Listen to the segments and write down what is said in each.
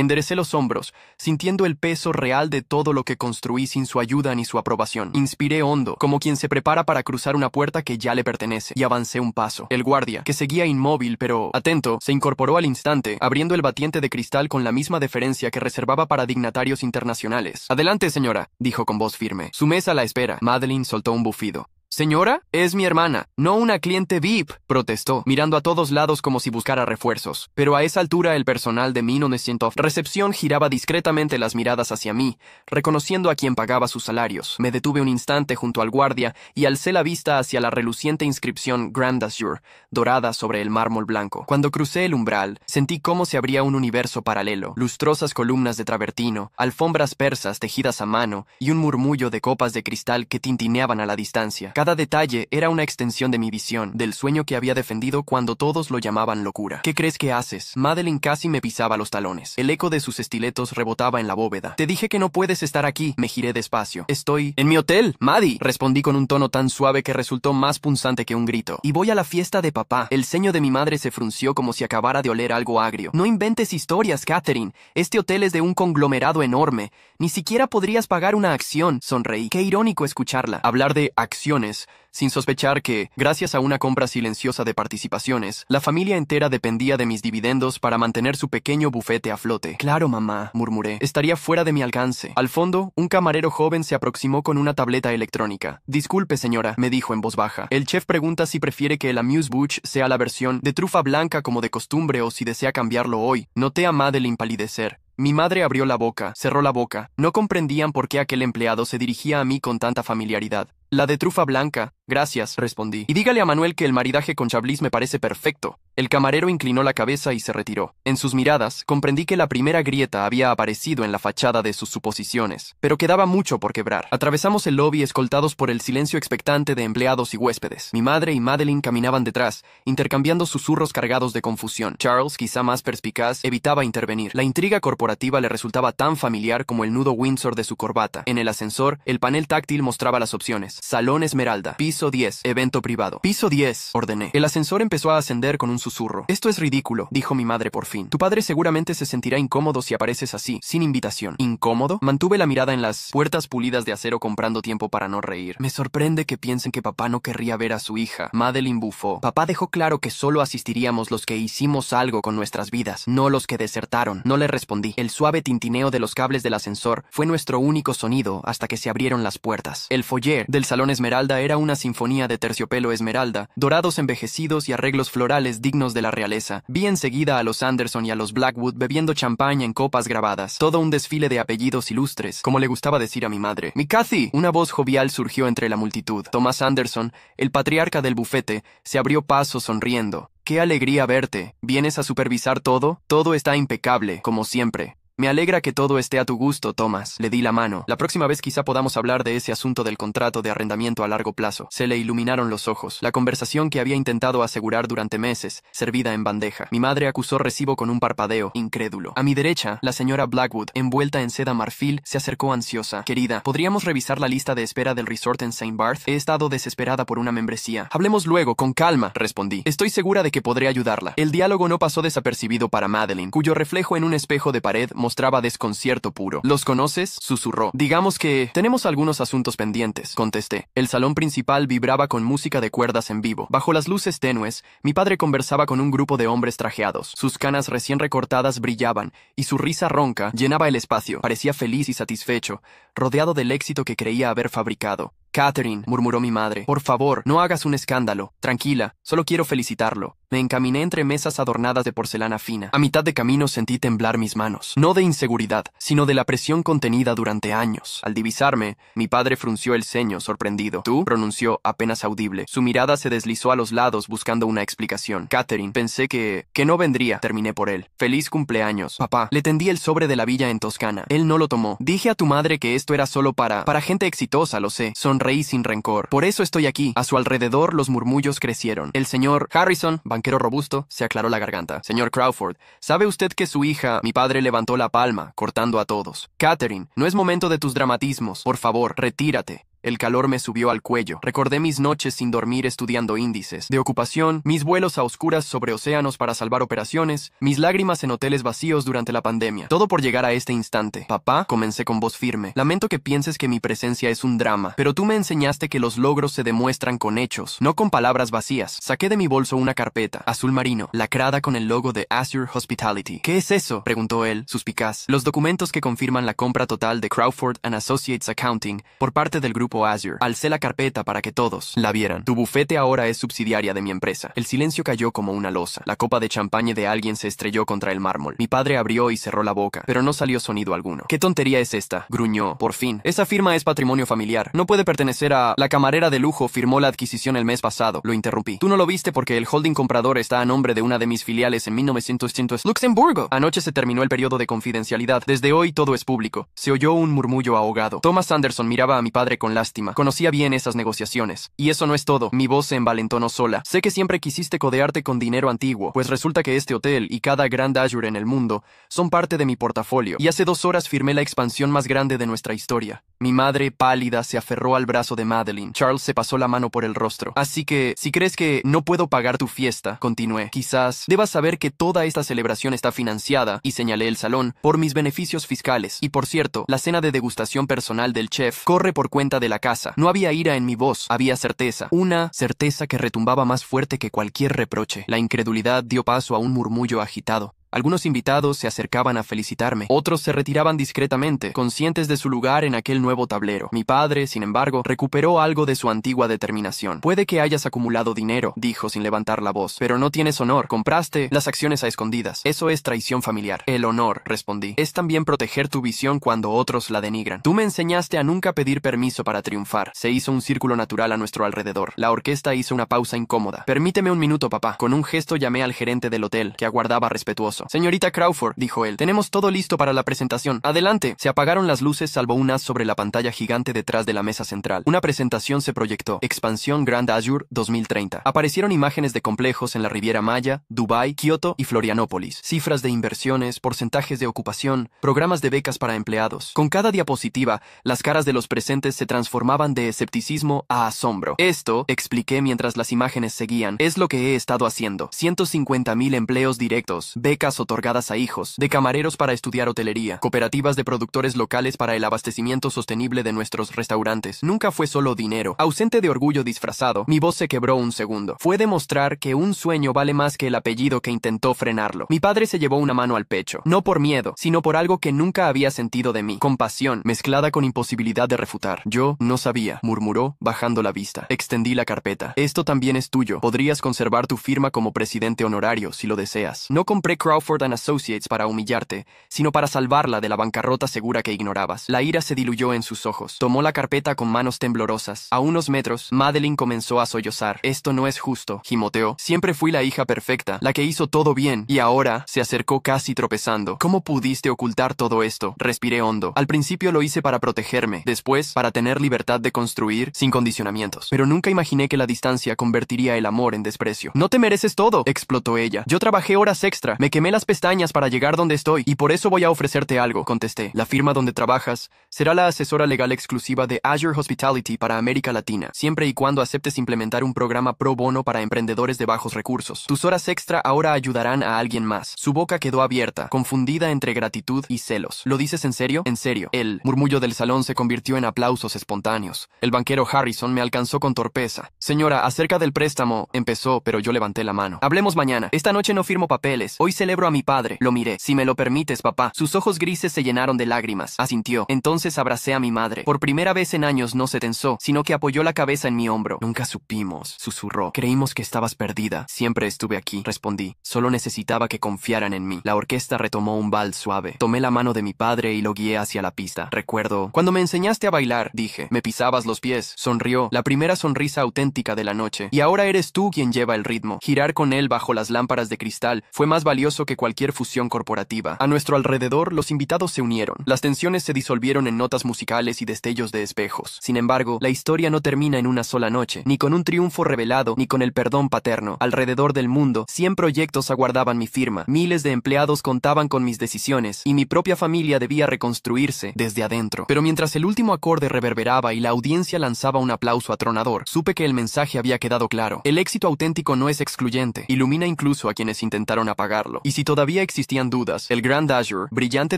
Enderecé los hombros, sintiendo el peso real de todo lo que construí sin su ayuda ni su aprobación. Inspiré hondo, como quien se prepara para cruzar una puerta que ya le pertenece, y avancé un paso. El guardia, que seguía inmóvil pero atento, se incorporó al instante, abriendo el batiente de cristal con la misma deferencia que reservaba para dignatarios internacionales. «Adelante, señora», dijo con voz firme. «Su mesa la espera». Madeline soltó un bufido. «¿Señora? Es mi hermana, no una cliente VIP», protestó, mirando a todos lados como si buscara refuerzos. Pero a esa altura el personal de 1900 recepción giraba discretamente las miradas hacia mí, reconociendo a quien pagaba sus salarios. Me detuve un instante junto al guardia y alcé la vista hacia la reluciente inscripción Grand Azure, dorada sobre el mármol blanco. Cuando crucé el umbral, sentí cómo se abría un universo paralelo, lustrosas columnas de travertino, alfombras persas tejidas a mano y un murmullo de copas de cristal que tintineaban a la distancia. Cada detalle era una extensión de mi visión, del sueño que había defendido cuando todos lo llamaban locura. «¿Qué crees que haces?» Madeline casi me pisaba los talones. El eco de sus estiletos rebotaba en la bóveda. «Te dije que no puedes estar aquí». Me giré despacio. «Estoy en mi hotel, Maddie», respondí con un tono tan suave que resultó más punzante que un grito. «Y voy a la fiesta de papá». El ceño de mi madre se frunció como si acabara de oler algo agrio. «No inventes historias, Catherine. Este hotel es de un conglomerado enorme. Ni siquiera podrías pagar una acción». Sonreí. Qué irónico escucharla. Hablar de acciones sin sospechar que, gracias a una compra silenciosa de participaciones, la familia entera dependía de mis dividendos para mantener su pequeño bufete a flote. «Claro, mamá», murmuré. «Estaría fuera de mi alcance». Al fondo, un camarero joven se aproximó con una tableta electrónica. «Disculpe, señora», me dijo en voz baja. «El chef pregunta si prefiere que el amuse-bouche sea la versión de trufa blanca como de costumbre o si desea cambiarlo hoy». Noté a Madeline palidecer. Mi madre abrió la boca, cerró la boca. No comprendían por qué aquel empleado se dirigía a mí con tanta familiaridad. «La de trufa blanca». «Gracias», respondí. «Y dígale a Manuel que el maridaje con Chablis me parece perfecto». El camarero inclinó la cabeza y se retiró. En sus miradas, comprendí que la primera grieta había aparecido en la fachada de sus suposiciones, pero quedaba mucho por quebrar. Atravesamos el lobby escoltados por el silencio expectante de empleados y huéspedes. Mi madre y Madeline caminaban detrás, intercambiando susurros cargados de confusión. Charles, quizá más perspicaz, evitaba intervenir. La intriga corporativa le resultaba tan familiar como el nudo Windsor de su corbata. En el ascensor, el panel táctil mostraba las opciones. Salón Esmeralda, piso 10, evento privado. «Piso 10», ordené. El ascensor empezó a ascender con un susurro. «Esto es ridículo», dijo mi madre por fin. «Tu padre seguramente se sentirá incómodo si apareces así, sin invitación». ¿Incómodo? Mantuve la mirada en las puertas pulidas de acero comprando tiempo para no reír. «Me sorprende que piensen que papá no querría ver a su hija». Madeline bufó. «Papá dejó claro que solo asistiríamos los que hicimos algo con nuestras vidas, no los que desertaron». No le respondí. El suave tintineo de los cables del ascensor fue nuestro único sonido hasta que se abrieron las puertas. El foyer del salón Esmeralda era una sinfonía de terciopelo esmeralda, dorados envejecidos y arreglos florales dignos de la realeza. Vi enseguida a los Anderson y a los Blackwood bebiendo champaña en copas grabadas. Todo un desfile de apellidos ilustres, como le gustaba decir a mi madre. «¡Mi Cathy!». Una voz jovial surgió entre la multitud. Thomas Anderson, el patriarca del bufete, se abrió paso sonriendo. «¡Qué alegría verte! ¿Vienes a supervisar todo?» «Todo está impecable, como siempre». «Me alegra que todo esté a tu gusto, Thomas». Le di la mano. «La próxima vez quizá podamos hablar de ese asunto del contrato de arrendamiento a largo plazo». Se le iluminaron los ojos. La conversación que había intentado asegurar durante meses, servida en bandeja. Mi madre acusó recibo con un parpadeo, incrédulo. A mi derecha, la señora Blackwood, envuelta en seda marfil, se acercó ansiosa. «Querida, ¿podríamos revisar la lista de espera del resort en St. Barth? He estado desesperada por una membresía». «Hablemos luego, con calma», respondí. «Estoy segura de que podré ayudarla». El diálogo no pasó desapercibido para Madeline, cuyo reflejo en un espejo de pared mostraba desconcierto puro. «¿Los conoces?», susurró. «Digamos que tenemos algunos asuntos pendientes», contesté. El salón principal vibraba con música de cuerdas en vivo. Bajo las luces tenues, mi padre conversaba con un grupo de hombres trajeados. Sus canas recién recortadas brillaban, y su risa ronca llenaba el espacio. Parecía feliz y satisfecho, rodeado del éxito que creía haber fabricado. «Catherine», murmuró mi madre, «por favor, no hagas un escándalo. Tranquila, solo quiero felicitarlo». Me encaminé entre mesas adornadas de porcelana fina. A mitad de camino sentí temblar mis manos, no de inseguridad, sino de la presión contenida durante años. Al divisarme, mi padre frunció el ceño, sorprendido. «¿Tú?», pronunció, apenas audible. Su mirada se deslizó a los lados buscando una explicación. «Catherine, pensé que no vendría», terminé por él. «Feliz cumpleaños, papá». Le tendí el sobre de la villa en Toscana. Él no lo tomó. «Dije a tu madre que esto era solo para gente exitosa, lo sé». Sonreí sin rencor. «Por eso estoy aquí». A su alrededor los murmullos crecieron. El señor Harrison, banquero robusto, se aclaró la garganta. «Señor Crawford, ¿sabe usted que su hija...?» Mi padre levantó la palma, cortando a todos. «Catherine, no es momento de tus dramatismos. Por favor, retírate». El calor me subió al cuello. Recordé mis noches sin dormir estudiando índices de ocupación, mis vuelos a oscuras sobre océanos para salvar operaciones, mis lágrimas en hoteles vacíos durante la pandemia. Todo por llegar a este instante. Papá, comencé con voz firme. Lamento que pienses que mi presencia es un drama, pero tú me enseñaste que los logros se demuestran con hechos, no con palabras vacías. Saqué de mi bolso una carpeta, azul marino, lacrada con el logo de Azure Hospitality. ¿Qué es eso?, preguntó él, suspicaz. Los documentos que confirman la compra total de Crawford & Associates Accounting por parte del grupo Azure. Alcé la carpeta para que todos la vieran. Tu bufete ahora es subsidiaria de mi empresa. El silencio cayó como una losa. La copa de champaña de alguien se estrelló contra el mármol. Mi padre abrió y cerró la boca, pero no salió sonido alguno. ¿Qué tontería es esta?, gruñó. Por fin. Esa firma es patrimonio familiar. No puede pertenecer a... La camarera de lujo firmó la adquisición el mes pasado. Lo interrumpí. Tú no lo viste porque el holding comprador está a nombre de una de mis filiales en 1900 Luxemburgo. Anoche se terminó el periodo de confidencialidad. Desde hoy todo es público. Se oyó un murmullo ahogado. Thomas Anderson miraba a mi padre con lástima. Conocía bien esas negociaciones. Y eso no es todo. Mi voz se envalentonó sola. Sé que siempre quisiste codearte con dinero antiguo, pues resulta que este hotel y cada Grand Azure en el mundo son parte de mi portafolio. Y hace 2 horas firmé la expansión más grande de nuestra historia. Mi madre, pálida, se aferró al brazo de Madeline. Charles se pasó la mano por el rostro. Así que, si crees que no puedo pagar tu fiesta, continué, quizás debas saber que toda esta celebración está financiada, y señalé el salón, por mis beneficios fiscales. Y por cierto, la cena de degustación personal del chef corre por cuenta de la casa. No había ira en mi voz, había certeza. Una certeza que retumbaba más fuerte que cualquier reproche. La incredulidad dio paso a un murmullo agitado. Algunos invitados se acercaban a felicitarme, otros se retiraban discretamente, conscientes de su lugar en aquel nuevo tablero. Mi padre, sin embargo, recuperó algo de su antigua determinación. Puede que hayas acumulado dinero, dijo sin levantar la voz, pero no tienes honor. Compraste las acciones a escondidas. Eso es traición familiar. El honor, respondí, es también proteger tu visión cuando otros la denigran. Tú me enseñaste a nunca pedir permiso para triunfar. Se hizo un círculo natural a nuestro alrededor. La orquesta hizo una pausa incómoda. Permíteme un minuto, papá. Con un gesto llamé al gerente del hotel, que aguardaba respetuoso. Señorita Crawford, dijo él, tenemos todo listo para la presentación. Adelante. Se apagaron las luces salvo un haz sobre la pantalla gigante detrás de la mesa central. Una presentación se proyectó. Expansión Grand Azure 2030. Aparecieron imágenes de complejos en la Riviera Maya, Dubái, Kioto y Florianópolis. Cifras de inversiones, porcentajes de ocupación, programas de becas para empleados. Con cada diapositiva, las caras de los presentes se transformaban de escepticismo a asombro. Esto, expliqué mientras las imágenes seguían, es lo que he estado haciendo. 150,000 empleos directos, becas otorgadas a hijos, de camareros para estudiar hotelería, cooperativas de productores locales para el abastecimiento sostenible de nuestros restaurantes. Nunca fue solo dinero. Ausente de orgullo disfrazado, mi voz se quebró un segundo. Fue demostrar que un sueño vale más que el apellido que intentó frenarlo. Mi padre se llevó una mano al pecho, no por miedo, sino por algo que nunca había sentido de mí. Compasión, mezclada con imposibilidad de refutar. Yo no sabía, murmuró, bajando la vista. Extendí la carpeta. Esto también es tuyo. Podrías conservar tu firma como presidente honorario, si lo deseas. No compré Crawford & Associates para humillarte, sino para salvarla de la bancarrota segura que ignorabas. La ira se diluyó en sus ojos. Tomó la carpeta con manos temblorosas. A unos metros, Madeline comenzó a sollozar. Esto no es justo, gimoteó. Siempre fui la hija perfecta, la que hizo todo bien, y ahora se acercó casi tropezando. ¿Cómo pudiste ocultar todo esto? Respiré hondo. Al principio lo hice para protegerme, después para tener libertad de construir sin condicionamientos. Pero nunca imaginé que la distancia convertiría el amor en desprecio. No te mereces todo, explotó ella. Yo trabajé horas extra, me quemé las pestañas para llegar donde estoy, y por eso voy a ofrecerte algo, contesté. La firma donde trabajas será la asesora legal exclusiva de Azure Hospitality para América Latina, siempre y cuando aceptes implementar un programa pro bono para emprendedores de bajos recursos. Tus horas extra ahora ayudarán a alguien más. Su boca quedó abierta, confundida entre gratitud y celos. ¿Lo dices en serio? En serio. El murmullo del salón se convirtió en aplausos espontáneos. El banquero Harrison me alcanzó con torpeza. Señora, acerca del préstamo, empezó, pero yo levanté la mano. Hablemos mañana. Esta noche no firmo papeles. Hoy celebro a mi padre. Lo miré. Si me lo permites, papá. Sus ojos grises se llenaron de lágrimas. Asintió. Entonces abracé a mi madre. Por primera vez en años no se tensó, sino que apoyó la cabeza en mi hombro. Nunca supimos, susurró. Creímos que estabas perdida. Siempre estuve aquí, respondí. Solo necesitaba que confiaran en mí. La orquesta retomó un vals suave. Tomé la mano de mi padre y lo guié hacia la pista. Recuerdo, cuando me enseñaste a bailar, dije. Me pisabas los pies. Sonrió. La primera sonrisa auténtica de la noche. Y ahora eres tú quien lleva el ritmo. Girar con él bajo las lámparas de cristal fue más valioso que que cualquier fusión corporativa. A nuestro alrededor, los invitados se unieron. Las tensiones se disolvieron en notas musicales y destellos de espejos. Sin embargo, la historia no termina en una sola noche, ni con un triunfo revelado, ni con el perdón paterno. Alrededor del mundo, 100 proyectos aguardaban mi firma, miles de empleados contaban con mis decisiones, y mi propia familia debía reconstruirse desde adentro. Pero mientras el último acorde reverberaba y la audiencia lanzaba un aplauso atronador, supe que el mensaje había quedado claro. El éxito auténtico no es excluyente, ilumina incluso a quienes intentaron apagarlo. Y si todavía existían dudas, el Grand Azure, brillante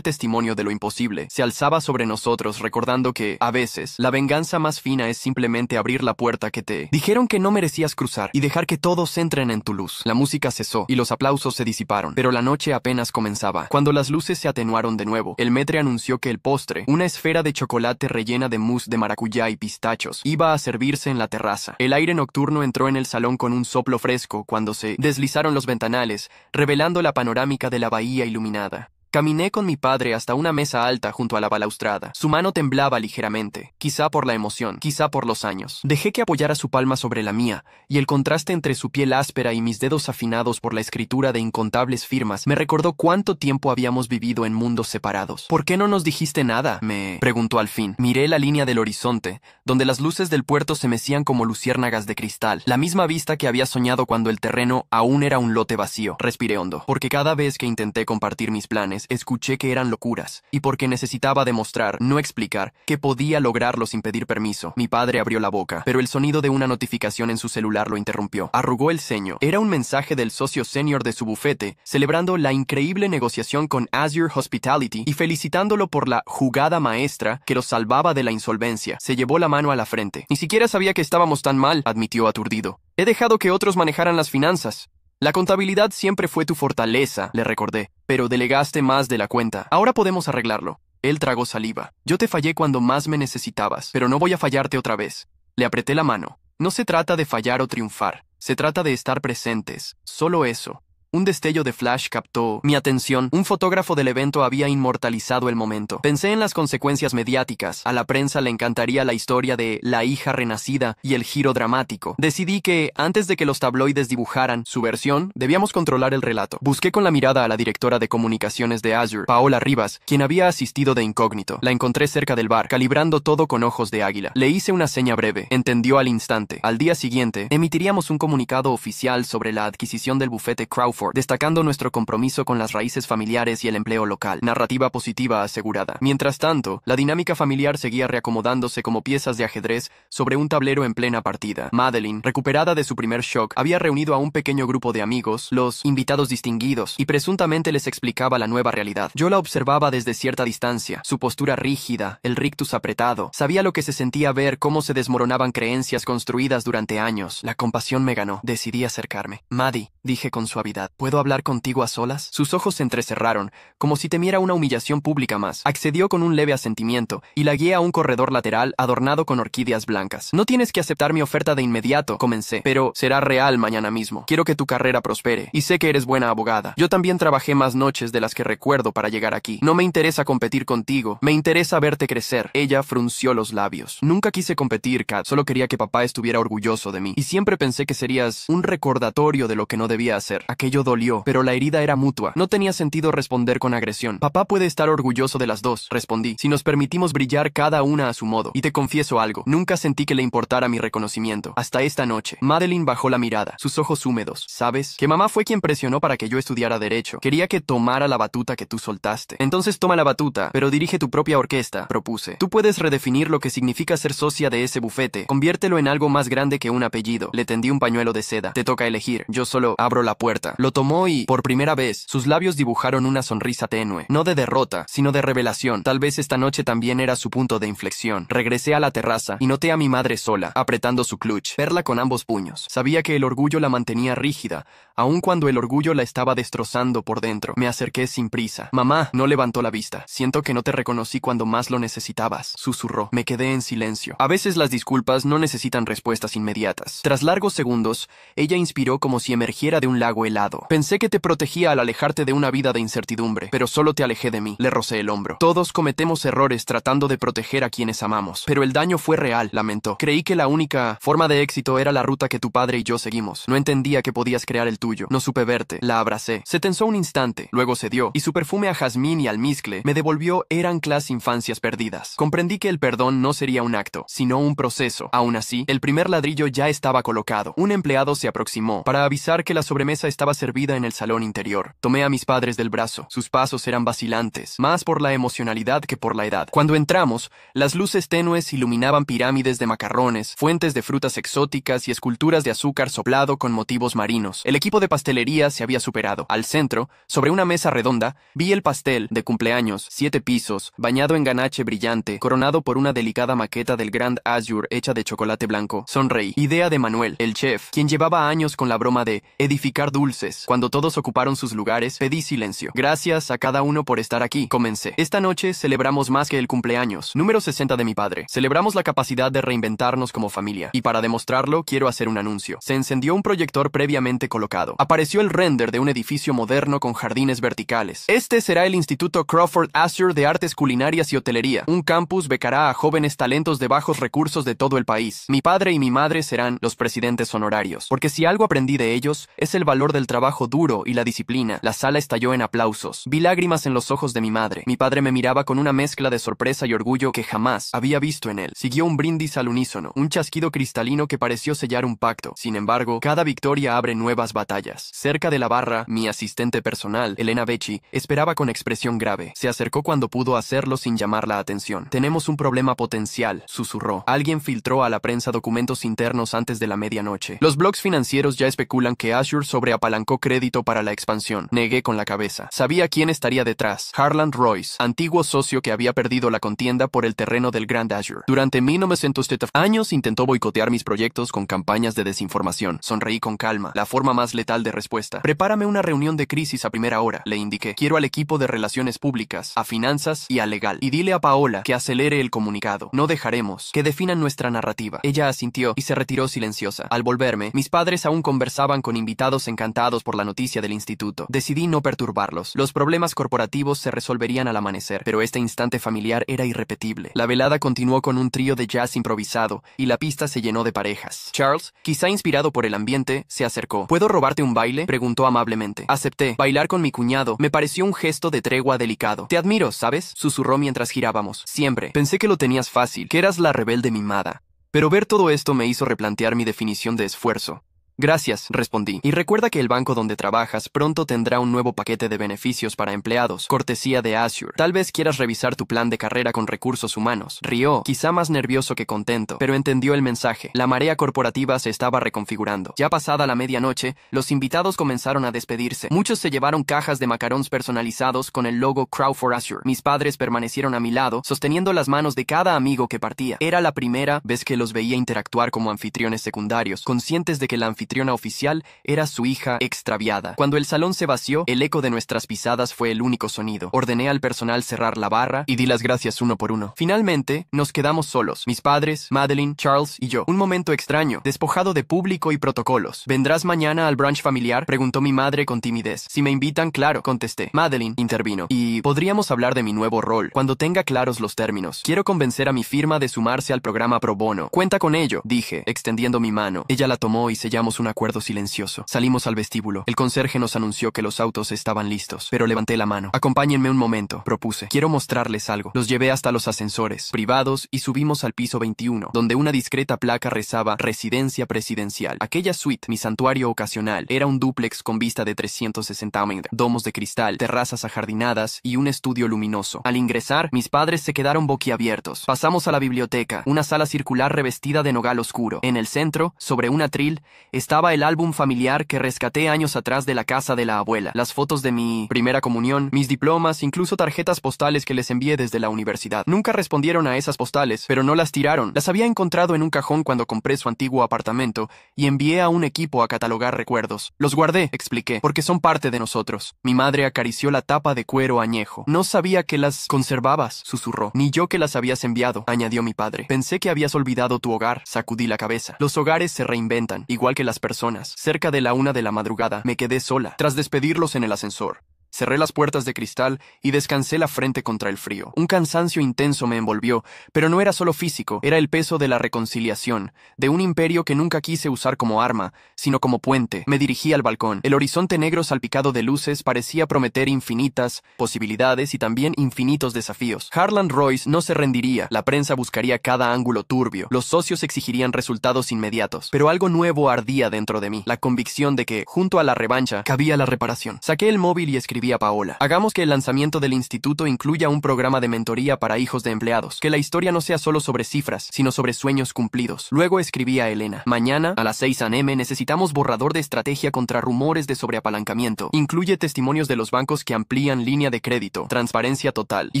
testimonio de lo imposible, se alzaba sobre nosotros recordando que, a veces, la venganza más fina es simplemente abrir la puerta que te dijeron que no merecías cruzar y dejar que todos entren en tu luz. La música cesó y los aplausos se disiparon, pero la noche apenas comenzaba. Cuando las luces se atenuaron de nuevo, el maître anunció que el postre, una esfera de chocolate rellena de mousse de maracuyá y pistachos, iba a servirse en la terraza. El aire nocturno entró en el salón con un soplo fresco cuando se deslizaron los ventanales, revelando la panorámica de la bahía iluminada. Caminé con mi padre hasta una mesa alta junto a la balaustrada. Su mano temblaba ligeramente, quizá por la emoción, quizá por los años. Dejé que apoyara su palma sobre la mía, y el contraste entre su piel áspera y mis dedos afinados por la escritura de incontables firmas me recordó cuánto tiempo habíamos vivido en mundos separados. ¿Por qué no nos dijiste nada?, me preguntó al fin. Miré la línea del horizonte, donde las luces del puerto se mecían como luciérnagas de cristal, la misma vista que había soñado cuando el terreno aún era un lote vacío. Respiré hondo, porque cada vez que intenté compartir mis planes, escuché que eran locuras, y porque necesitaba demostrar, no explicar, que podía lograrlo sin pedir permiso. Mi padre abrió la boca, pero el sonido de una notificación en su celular lo interrumpió. Arrugó el ceño. Era un mensaje del socio senior de su bufete, celebrando la increíble negociación con Azure Hospitality y felicitándolo por la jugada maestra que lo salvaba de la insolvencia. Se llevó la mano a la frente. Ni siquiera sabía que estábamos tan mal, admitió aturdido. He dejado que otros manejaran las finanzas. La contabilidad siempre fue tu fortaleza, le recordé, pero delegaste más de la cuenta. Ahora podemos arreglarlo. Él tragó saliva. Yo te fallé cuando más me necesitabas, pero no voy a fallarte otra vez. Le apreté la mano. No se trata de fallar o triunfar. Se trata de estar presentes. Solo eso. Un destello de flash captó mi atención. Un fotógrafo del evento había inmortalizado el momento. Pensé en las consecuencias mediáticas. A la prensa le encantaría la historia de la hija renacida y el giro dramático. Decidí que, antes de que los tabloides dibujaran su versión, debíamos controlar el relato. Busqué con la mirada a la directora de comunicaciones de Azure, Paola Rivas, quien había asistido de incógnito. La encontré cerca del bar, calibrando todo con ojos de águila. Le hice una seña breve. Entendió al instante. Al día siguiente, emitiríamos un comunicado oficial sobre la adquisición del bufete Crawford, destacando nuestro compromiso con las raíces familiares y el empleo local. Narrativa positiva asegurada. Mientras tanto, la dinámica familiar seguía reacomodándose como piezas de ajedrez sobre un tablero en plena partida. Madeline, recuperada de su primer shock, había reunido a un pequeño grupo de amigos, los invitados distinguidos, y presuntamente les explicaba la nueva realidad. Yo la observaba desde cierta distancia, su postura rígida, el rictus apretado. Sabía lo que se sentía ver cómo se desmoronaban creencias construidas durante años. La compasión me ganó. Decidí acercarme. Maddie, dije con suavidad, ¿puedo hablar contigo a solas? Sus ojos se entrecerraron, como si temiera una humillación pública más. Accedió con un leve asentimiento, y la guié a un corredor lateral adornado con orquídeas blancas. No tienes que aceptar mi oferta de inmediato, comencé, pero será real mañana mismo. Quiero que tu carrera prospere, y sé que eres buena abogada. Yo también trabajé más noches de las que recuerdo para llegar aquí. No me interesa competir contigo, me interesa verte crecer. Ella frunció los labios. Nunca quise competir, Kat, solo quería que papá estuviera orgulloso de mí. Y siempre pensé que serías un recordatorio de lo que no debía hacer. Aquello dolió, pero la herida era mutua. No tenía sentido responder con agresión. Papá puede estar orgulloso de las dos, respondí, si nos permitimos brillar cada una a su modo. Y te confieso algo, nunca sentí que le importara mi reconocimiento. Hasta esta noche. Madeline bajó la mirada, sus ojos húmedos. ¿Sabes? Que mamá fue quien presionó para que yo estudiara derecho. Quería que tomara la batuta que tú soltaste. Entonces toma la batuta, pero dirige tu propia orquesta, propuse. Tú puedes redefinir lo que significa ser socia de ese bufete. Conviértelo en algo más grande que un apellido. Le tendí un pañuelo de seda. Te toca elegir. Yo solo abro la puerta. Lo tomó y, por primera vez, sus labios dibujaron una sonrisa tenue. No de derrota, sino de revelación. Tal vez esta noche también era su punto de inflexión. Regresé a la terraza y noté a mi madre sola, apretando su clutch, perla con ambos puños. Sabía que el orgullo la mantenía rígida, aun cuando el orgullo la estaba destrozando por dentro. Me acerqué sin prisa. Mamá, no levantó la vista. Siento que no te reconocí cuando más lo necesitabas, susurró. Me quedé en silencio. A veces las disculpas no necesitan respuestas inmediatas. Tras largos segundos, ella inspiró como si emergiera de un lago helado. lado. Pensé que te protegía al alejarte de una vida de incertidumbre, pero solo te alejé de mí. Le rocé el hombro. Todos cometemos errores tratando de proteger a quienes amamos, pero el daño fue real, lamentó. Creí que la única forma de éxito era la ruta que tu padre y yo seguimos. No entendía que podías crear el tuyo. No supe verte. La abracé. Se tensó un instante, luego cedió, y su perfume a jazmín y almizcle me devolvió Eranclas infancias perdidas. Comprendí que el perdón no sería un acto, sino un proceso. Aún así, el primer ladrillo ya estaba colocado. Un empleado se aproximó para avisar que la sobremesa estaba servida en el salón interior. Tomé a mis padres del brazo. Sus pasos eran vacilantes, más por la emocionalidad que por la edad. Cuando entramos, las luces tenues iluminaban pirámides de macarrones, fuentes de frutas exóticas y esculturas de azúcar soplado con motivos marinos. El equipo de pastelería se había superado. Al centro, sobre una mesa redonda, vi el pastel de cumpleaños, 7 pisos, bañado en ganache brillante, coronado por una delicada maqueta del Grand Azure hecha de chocolate blanco. Sonreí. Idea de Manuel, el chef, quien llevaba años con la broma de edificar dulces. Cuando todos ocuparon sus lugares, pedí silencio. Gracias a cada uno por estar aquí. Comencé. Esta noche celebramos más que el cumpleaños. Número 60 de mi padre. Celebramos la capacidad de reinventarnos como familia. Y para demostrarlo, quiero hacer un anuncio. Se encendió un proyector previamente colocado. Apareció el render de un edificio moderno con jardines verticales. Este será el Instituto Crawford Azure de Artes Culinarias y Hotelería. Un campus becará a jóvenes talentos de bajos recursos de todo el país. Mi padre y mi madre serán los presidentes honorarios. Porque si algo aprendí de ellos, es el valor del trabajo duro y la disciplina. La sala estalló en aplausos. Vi lágrimas en los ojos de mi madre. Mi padre me miraba con una mezcla de sorpresa y orgullo que jamás había visto en él. Siguió un brindis al unísono, un chasquido cristalino que pareció sellar un pacto. Sin embargo, cada victoria abre nuevas batallas. Cerca de la barra, mi asistente personal, Elena Becci, esperaba con expresión grave. Se acercó cuando pudo hacerlo sin llamar la atención. Tenemos un problema potencial, susurró. Alguien filtró a la prensa documentos internos antes de la medianoche. Los blogs financieros ya especulan que Azure sobreapalancó crédito para la expansión. Negué con la cabeza. Sabía quién estaría detrás. Harland Royce, antiguo socio que había perdido la contienda por el terreno del Grand Azure. Durante 1970 años intentó boicotear mis proyectos con campañas de desinformación. Sonreí con calma, la forma más letal de respuesta. Prepárame una reunión de crisis a primera hora, le indiqué. Quiero al equipo de relaciones públicas, a finanzas y a legal. Y dile a Paola que acelere el comunicado. No dejaremos que definan nuestra narrativa. Ella asintió y se retiró silenciosa. Al volverme, mis padres aún conversaban con invitados encantados por la noticia del instituto. Decidí no perturbarlos. Los problemas corporativos se resolverían al amanecer, pero este instante familiar era irrepetible. La velada continuó con un trío de jazz improvisado y la pista se llenó de parejas. Charles, quizá inspirado por el ambiente, se acercó. ¿Puedo robarte un baile?, preguntó amablemente. Acepté. Bailar con mi cuñado me pareció un gesto de tregua delicado. Te admiro, ¿sabes?, susurró mientras girábamos. Siempre. Pensé que lo tenías fácil, que eras la rebelde mimada. Pero ver todo esto me hizo replantear mi definición de esfuerzo. Gracias, respondí. Y recuerda que el banco donde trabajas pronto tendrá un nuevo paquete de beneficios para empleados, cortesía de Azure. Tal vez quieras revisar tu plan de carrera con recursos humanos. Rió, quizá más nervioso que contento, pero entendió el mensaje. La marea corporativa se estaba reconfigurando. Ya pasada la medianoche, los invitados comenzaron a despedirse. Muchos se llevaron cajas de macarons personalizados con el logo Crawford Azure. Mis padres permanecieron a mi lado, sosteniendo las manos de cada amigo que partía. Era la primera vez que los veía interactuar como anfitriones secundarios, conscientes de que la anfitriona oficial era su hija extraviada. Cuando el salón se vació, el eco de nuestras pisadas fue el único sonido. Ordené al personal cerrar la barra y di las gracias uno por uno. Finalmente, nos quedamos solos. Mis padres, Madeline, Charles y yo. Un momento extraño, despojado de público y protocolos. ¿Vendrás mañana al brunch familiar?, preguntó mi madre con timidez. Si me invitan, claro, contesté. Madeline intervino. Y podríamos hablar de mi nuevo rol, cuando tenga claros los términos. Quiero convencer a mi firma de sumarse al programa pro bono. Cuenta con ello, dije, extendiendo mi mano. Ella la tomó y sellamos un acuerdo silencioso. Salimos al vestíbulo. El conserje nos anunció que los autos estaban listos, pero levanté la mano. Acompáñenme un momento, propuse. Quiero mostrarles algo. Los llevé hasta los ascensores privados y subimos al piso 21, donde una discreta placa rezaba Residencia Presidencial. Aquella suite, mi santuario ocasional, era un dúplex con vista de 360 metros, domos de cristal, terrazas ajardinadas y un estudio luminoso. Al ingresar, mis padres se quedaron boquiabiertos. Pasamos a la biblioteca, una sala circular revestida de nogal oscuro. En el centro, sobre un atril, estaba el álbum familiar que rescaté años atrás de la casa de la abuela. Las fotos de mi primera comunión, mis diplomas, incluso tarjetas postales que les envié desde la universidad. Nunca respondieron a esas postales, pero no las tiraron. Las había encontrado en un cajón cuando compré su antiguo apartamento y envié a un equipo a catalogar recuerdos. Los guardé, expliqué, porque son parte de nosotros. Mi madre acarició la tapa de cuero añejo. No sabía que las conservabas, susurró. Ni yo que las habías enviado, añadió mi padre. Pensé que habías olvidado tu hogar, sacudí la cabeza. Los hogares se reinventan, igual que las las personas. Cerca de la 1 de la madrugada, me quedé sola, tras despedirlos en el ascensor. Cerré las puertas de cristal y descansé la frente contra el frío. Un cansancio intenso me envolvió, pero no era solo físico, era el peso de la reconciliación, de un imperio que nunca quise usar como arma, sino como puente. Me dirigí al balcón. El horizonte negro salpicado de luces parecía prometer infinitas posibilidades y también infinitos desafíos. Harlan Royce no se rendiría, la prensa buscaría cada ángulo turbio, los socios exigirían resultados inmediatos, pero algo nuevo ardía dentro de mí, la convicción de que, junto a la revancha, cabía la reparación. Saqué el móvil y escribí a Paola: hagamos que el lanzamiento del instituto incluya un programa de mentoría para hijos de empleados, que la historia no sea solo sobre cifras, sino sobre sueños cumplidos. Luego escribí a Elena: mañana, a las 6 a.m. necesitamos borrador de estrategia contra rumores de sobreapalancamiento. Incluye testimonios de los bancos que amplían línea de crédito, transparencia total. Y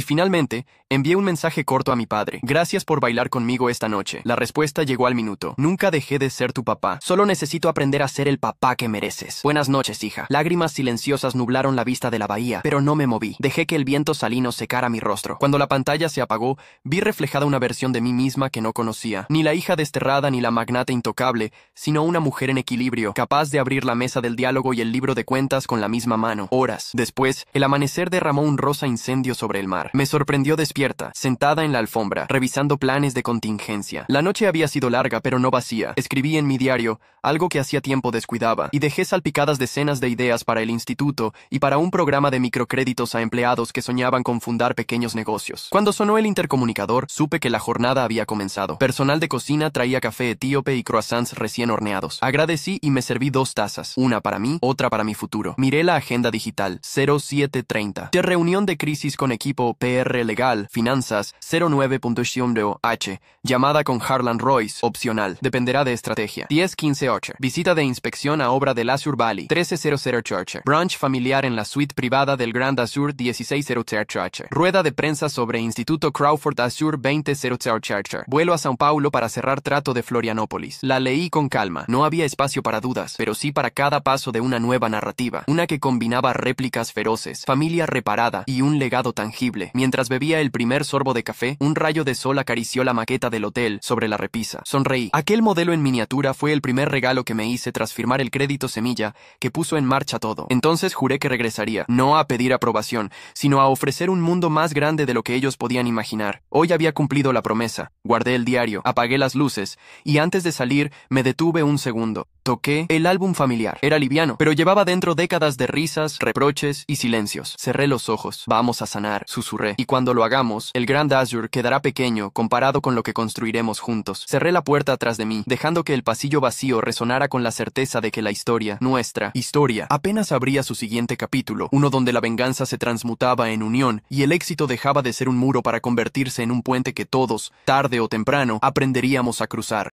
finalmente, envié un mensaje corto a mi padre: gracias por bailar conmigo esta noche. La respuesta llegó al minuto: nunca dejé de ser tu papá. Solo necesito aprender a ser el papá que mereces. Buenas noches, hija. Lágrimas silenciosas nublaron la vista de la bahía, pero no me moví. Dejé que el viento salino secara mi rostro. Cuando la pantalla se apagó, vi reflejada una versión de mí misma que no conocía. Ni la hija desterrada ni la magnate intocable, sino una mujer en equilibrio, capaz de abrir la mesa del diálogo y el libro de cuentas con la misma mano. Horas después, el amanecer derramó un rosa incendio sobre el mar. Me sorprendió despierta, sentada en la alfombra, revisando planes de contingencia. La noche había sido larga, pero no vacía. Escribí en mi diario, algo que hacía tiempo descuidaba, y dejé salpicadas decenas de ideas para el instituto y para un programa de microcréditos a empleados que soñaban con fundar pequeños negocios. Cuando sonó el intercomunicador, supe que la jornada había comenzado. Personal de cocina traía café etíope y croissants recién horneados. Agradecí y me serví 2 tazas, una para mí, otra para mi futuro. Miré la agenda digital: 0730. De reunión de crisis con equipo PR legal, finanzas, 09.h. Llamada con Harlan Royce, opcional. Dependerá de estrategia. 10:15 Visita de inspección a obra del Azure Valley, 1300 Church. Brunch familiar en la suite privada del Grand Azure, 1600 Church. Rueda de prensa sobre Instituto Crawford Azure, 2000 Church. Vuelo a São Paulo para cerrar trato de Florianópolis. La leí con calma. No había espacio para dudas, pero sí para cada paso de una nueva narrativa. Una que combinaba réplicas feroces, familia reparada y un legado tangible. Mientras bebía el primer sorbo de café, un rayo de sol acarició la maqueta del hotel sobre la repisa. Sonreí. Aquel modelo en miniatura fue el primer regalo que me hice tras firmar el crédito semilla que puso en marcha todo. Entonces juré que regresaría, no a pedir aprobación, sino a ofrecer un mundo más grande de lo que ellos podían imaginar. Hoy había cumplido la promesa. Guardé el diario, apagué las luces, y antes de salir me detuve un segundo. Toqué el álbum familiar. Era liviano, pero llevaba dentro décadas de risas, reproches y silencios. Cerré los ojos. Vamos a sanar, susurré. Y cuando lo hagamos, el Grand Azure quedará pequeño comparado con lo que construiremos juntos. Cerré la puerta atrás de mí, dejando que el pasillo vacío resonara con la certeza de que la historia, nuestra historia, apenas abría su siguiente capítulo, uno donde la venganza se transmutaba en unión y el éxito dejaba de ser un muro para convertirse en un puente que todos, tarde o temprano, aprenderíamos a cruzar.